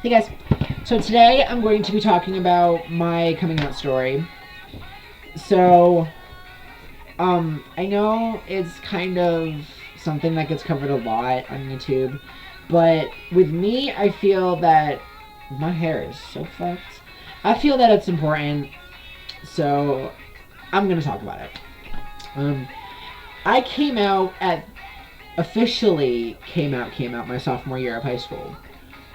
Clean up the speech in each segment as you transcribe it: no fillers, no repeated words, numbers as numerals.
Hey guys, so today I'm going to be talking about my coming out story. So, I know it's kind of something that gets covered a lot on YouTube, but with me, I feel that my hair is so fucked. I feel that it's important, so I'm gonna talk about it. Um, I came out at officially came out my sophomore year of high school.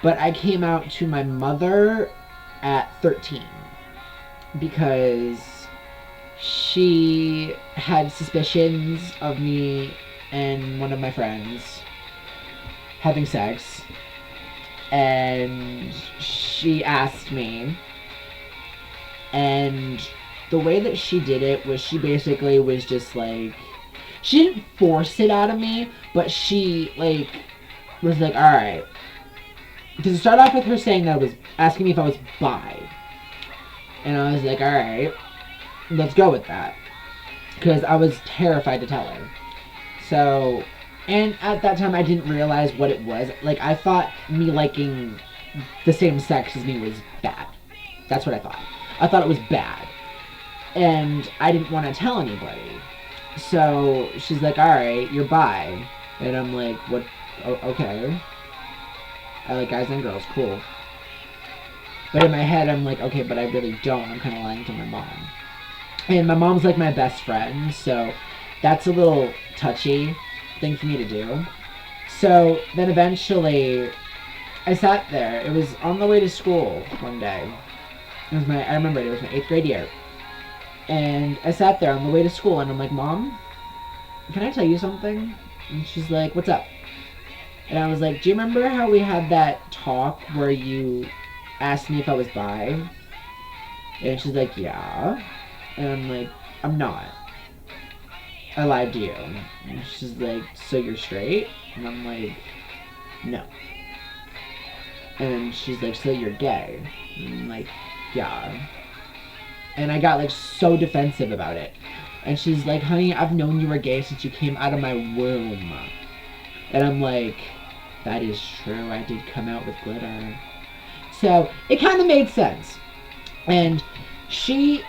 But I came out to my mother at 13 because she had suspicions of me and one of my friends having sex. And she asked me. And the way that she did it was she basically was just like, she didn't force it out of me, but she, like, was like, alright. Because it started off with her saying that I was asking me if I was bi. And I was like, alright, let's go with that. Because I was terrified to tell her. So, and at that time I didn't realize what it was. Like, I thought me liking the same sex as me was bad. That's what I thought. I thought it was bad. And I didn't want to tell anybody. So, she's like, alright, you're bi. And I'm like, what? Okay. I like guys and girls, cool. But in my head, I'm like, okay, but I really don't. I'm kind of lying to my mom. And my mom's like my best friend, so that's a little touchy thing for me to do. So then eventually, I sat there. It was on the way to school one day. I remember it was my 8th grade year. And I sat there on the way to school, and I'm like, Mom, can I tell you something? And she's like, what's up? And I was like, do you remember how we had that talk where you asked me if I was bi? And she's like, yeah. And I'm like, I'm not. I lied to you. And she's like, so you're straight? And I'm like, no. And she's like, so you're gay? And I'm like, yeah. And I got like so defensive about it. And she's like, honey, I've known you were gay since you came out of my womb. And I'm like, that is true, I did come out with glitter. So, it kind of made sense. And she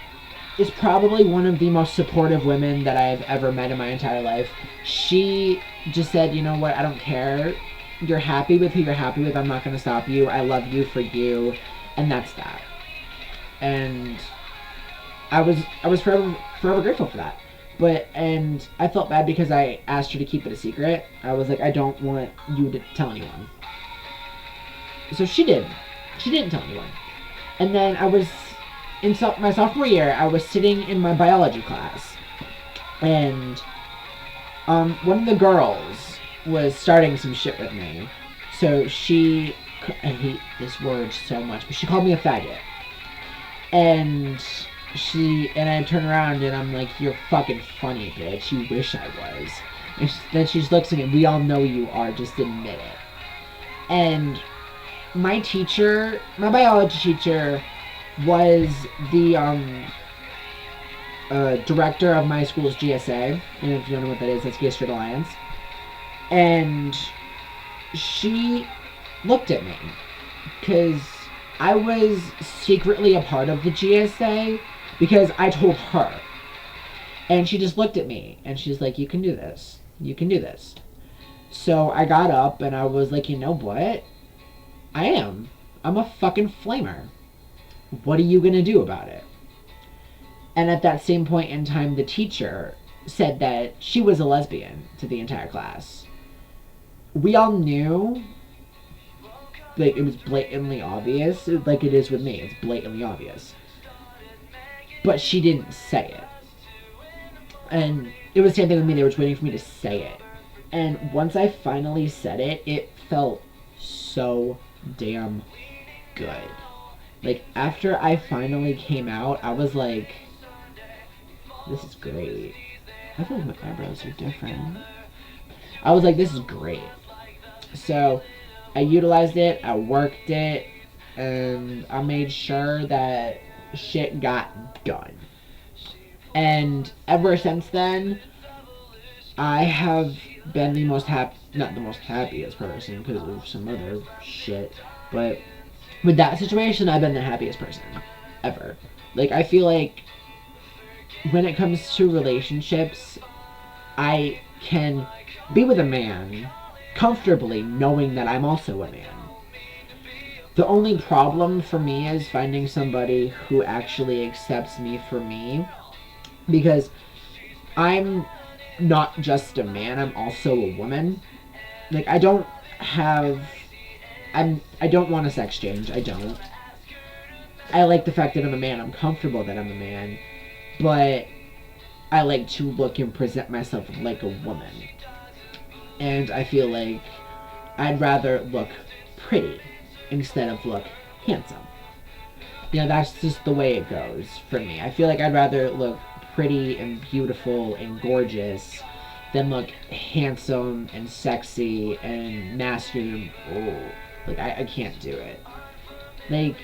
is probably one of the most supportive women that I've ever met in my entire life. She just said, you know what, I don't care. You're happy with who you're happy with, I'm not going to stop you. I love you for you. And that's that. And I was forever grateful for that. And I felt bad because I asked her to keep it a secret. I was like, I don't want you to tell anyone. So she did. She didn't tell anyone. And then I was, in my sophomore year, I was sitting in my biology class. And one of the girls was starting some shit with me. So I hate this word so much, but she called me a faggot. And I turn around and I'm like, you're fucking funny, bitch. You wish I was. And then she just looks at me, we all know you are, just admit it. And my biology teacher, was the director of my school's GSA. And if you don't know what that is, that's Gay Straight Alliance. And she looked at me, because I was secretly a part of the GSA, because I told her. And she just looked at me, and she's like, you can do this. You can do this. So I got up, and I was like, you know what? I am. I'm a fucking flamer. What are you gonna do about it? And at that same point in time, the teacher said that she was a lesbian to the entire class. We all knew, like, it was blatantly obvious, like it is with me. It's blatantly obvious. But she didn't say it. And it was the same thing with me. They were just waiting for me to say it. And once I finally said it, it felt so damn good. Like, after I finally came out, I was like, this is great. I feel like my eyebrows are different. I was like, this is great. So, I utilized it, I worked it, and I made sure that shit got done. And ever since then, I have been the most not the most happiest person because of some other shit, but with that situation, I've been the happiest person ever. Like, I feel like when it comes to relationships, I can be with a man comfortably knowing that I'm also a man. The only problem for me is finding somebody who actually accepts me for me, because I'm not just a man, I'm also a woman. Like, I don't have I don't want a sex change. I don't. I like the fact that I'm a man. I'm comfortable that I'm a man, but I like to look and present myself like a woman. And I feel like I'd rather look pretty instead of look handsome. You know, that's just the way it goes for me. I feel like I'd rather look pretty and beautiful and gorgeous than look handsome and sexy and masculine. Oh, like, I can't do it. Like,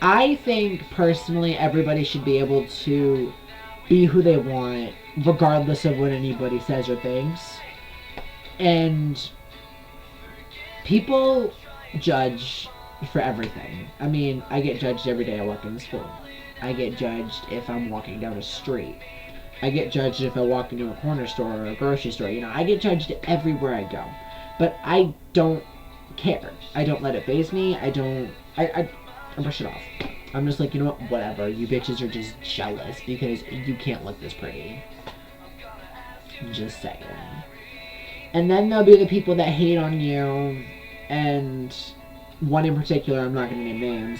I think personally everybody should be able to be who they want regardless of what anybody says or thinks. And people judge for everything. I mean, I get judged every day I walk into school. I get judged if I'm walking down a street. I get judged if I walk into a corner store or a grocery store. You know, I get judged everywhere I go. But I don't care. I don't let it faze me. I brush it off. I'm just like, you know what, whatever. You bitches are just jealous because you can't look this pretty. Just saying. And then there'll be the people that hate on you, and one in particular, I'm not going to name names,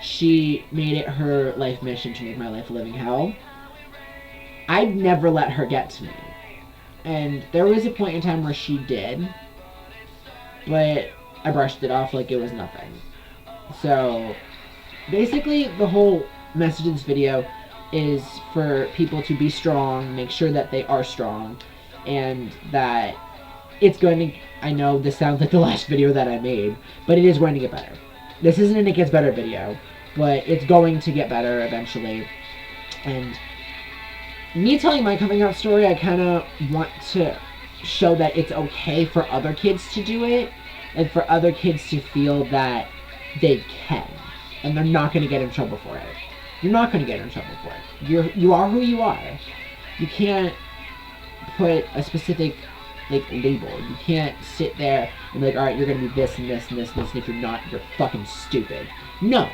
she made it her life mission to make my life a living hell. I'd never let her get to me. And there was a point in time where she did, but I brushed it off like it was nothing. So, basically, the whole message of this video is for people to be strong, make sure that they are strong, and that it's going to, I know this sounds like the last video that I made, but it is going to get better. This isn't an It Gets Better video, but it's going to get better eventually. And me telling my coming out story, I kind of want to show that it's okay for other kids to do it, and for other kids to feel that they can, and they're not going to get in trouble for it. You're not going to get in trouble for it. You are who you are. You can't put a specific, like, label. You can't sit there and be like, alright, you're going to be this and this and this and this, and if you're not, you're fucking stupid. No.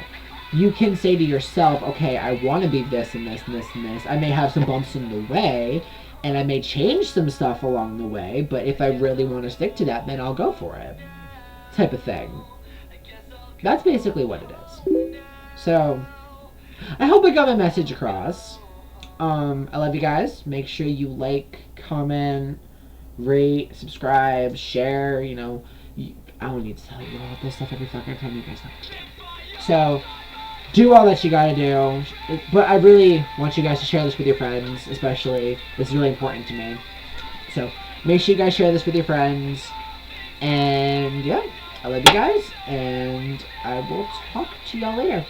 You can say to yourself, okay, I want to be this and this and this and this. I may have some bumps in the way, and I may change some stuff along the way, but if I really want to stick to that, then I'll go for it. Type of thing. That's basically what it is. So, I hope I got my message across. I love you guys. Make sure you like, comment, rate, subscribe, share, you know. I don't need to tell you all this stuff every fucking time. You guys know what to do. So, do all that you gotta do. But I really want you guys to share this with your friends, especially. This is really important to me. So, make sure you guys share this with your friends. And, yeah. I love you guys, and I will talk to y'all later.